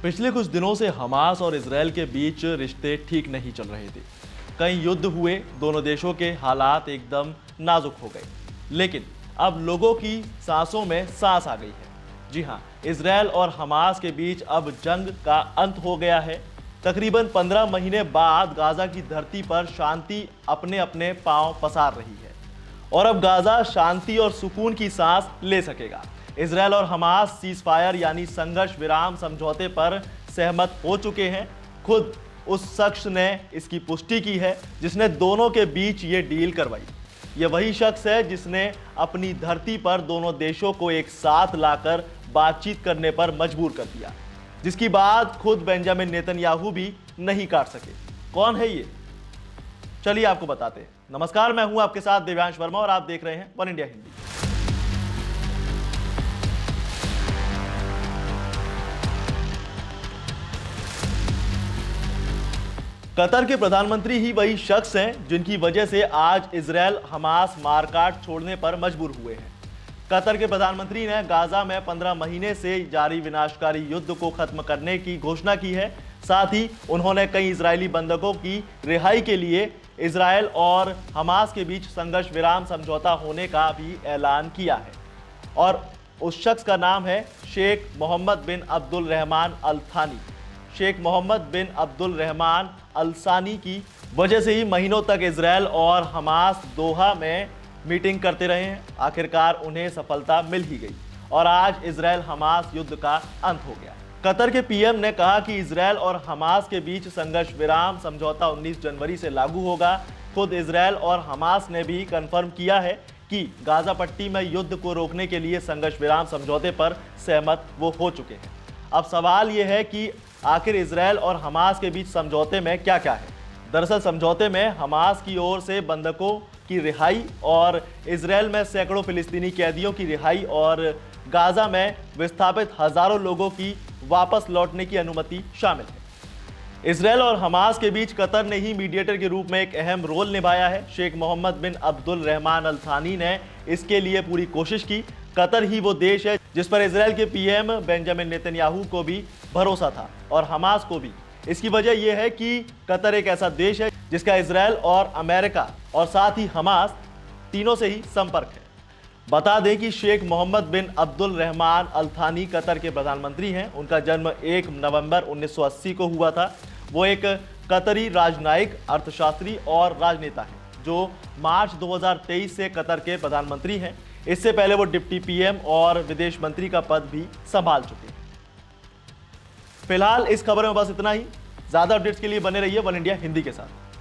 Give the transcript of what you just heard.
पिछले कुछ दिनों से हमास और इजरायल के बीच रिश्ते ठीक नहीं चल रहे थे। कई युद्ध हुए, दोनों देशों के हालात एकदम नाजुक हो गए। लेकिन अब लोगों की सांसों में सांस आ गई है। जी हाँ, इजरायल और हमास के बीच अब जंग का अंत हो गया है। तकरीबन 15 महीने बाद गाजा की धरती पर शांति अपने अपने पांव पसार रही है और अब गाजा शांति और सुकून की सांस ले सकेगा। इजरायल और हमास सीजफायर यानी संघर्ष विराम समझौते पर सहमत हो चुके हैं। खुद उस शख्स ने इसकी पुष्टि की है जिसने दोनों के बीच ये डील करवाई। ये वही शख्स है जिसने अपनी धरती पर दोनों देशों को एक साथ लाकर बातचीत करने पर मजबूर कर दिया, जिसकी बात खुद बेंजामिन नेतन्याहू भी नहीं काट सके। कौन है ये? चलिए आपको बताते हैं। नमस्कार, मैं हूं आपके साथ दिव्यांश वर्मा और आप देख रहे हैं वन इंडिया हिंदी। कतर के प्रधानमंत्री ही वही शख्स हैं जिनकी वजह से आज इजरायल हमास मारकाट छोड़ने पर मजबूर हुए हैं। कतर के प्रधानमंत्री ने गाजा में 15 महीने से जारी विनाशकारी युद्ध को खत्म करने की घोषणा की है। साथ ही उन्होंने कई इजरायली बंधकों की रिहाई के लिए इजरायल और हमास के बीच संघर्ष विराम समझौता होने का भी ऐलान किया है। और उस शख्स का नाम है शेख मोहम्मद बिन अब्दुल रहमान अल थानी। शेख मोहम्मद बिन अब्दुल रहमान अल सानी की वजह से ही महीनों तक इजरायल और हमास दोहा में मीटिंग करते रहे हैं। आखिरकार उन्हें सफलता मिल ही गई और आज इजरायल हमास युद्ध का अंत हो गया। कतर के पीएम ने कहा कि इजरायल और हमास के बीच संघर्ष विराम समझौता 19 जनवरी से लागू होगा। खुद इजरायल और हमास ने भी कंफर्म किया है कि गाजा पट्टी में युद्ध को रोकने के लिए संघर्ष विराम समझौते पर सहमत वो हो चुके हैं। अब सवाल यह है कि आखिर इजरायल और हमास के बीच समझौते में क्या क्या है। दरअसल समझौते में हमास की ओर से बंधकों की रिहाई और इजरायल में सैकड़ों फिलिस्तीनी कैदियों की रिहाई और गाजा में विस्थापित हजारों लोगों की वापस लौटने की अनुमति शामिल है। इजरायल और हमास के बीच कतर ने ही मीडिएटर के रूप में एक अहम रोल निभाया है। शेख मोहम्मद बिन अब्दुल रहमान अल थानी ने इसके लिए पूरी कोशिश की। कतर ही वो देश है जिस पर इजरायल के पीएम बेंजामिन नेतन्याहू को भी भरोसा था और हमास को भी। इसकी वजह यह है कि कतर एक ऐसा देश है जिसका इजरायल और अमेरिका और साथ ही हमास तीनों से ही संपर्क है। बता दें कि शेख मोहम्मद बिन अब्दुल रहमान अल थानी कतर के प्रधानमंत्री हैं। उनका जन्म 1 नवंबर 1980 को हुआ था। वो एक कतरी राजनयिक, अर्थशास्त्री और राजनेता हैं जो मार्च 2023 से कतर के प्रधानमंत्री हैं। इससे पहले वो डिप्टी पीएम और विदेश मंत्री का पद भी संभाल चुके हैं। फिलहाल इस खबर में बस इतना ही। ज्यादा अपडेट्स के लिए बने रहिए वन इंडिया हिंदी के साथ।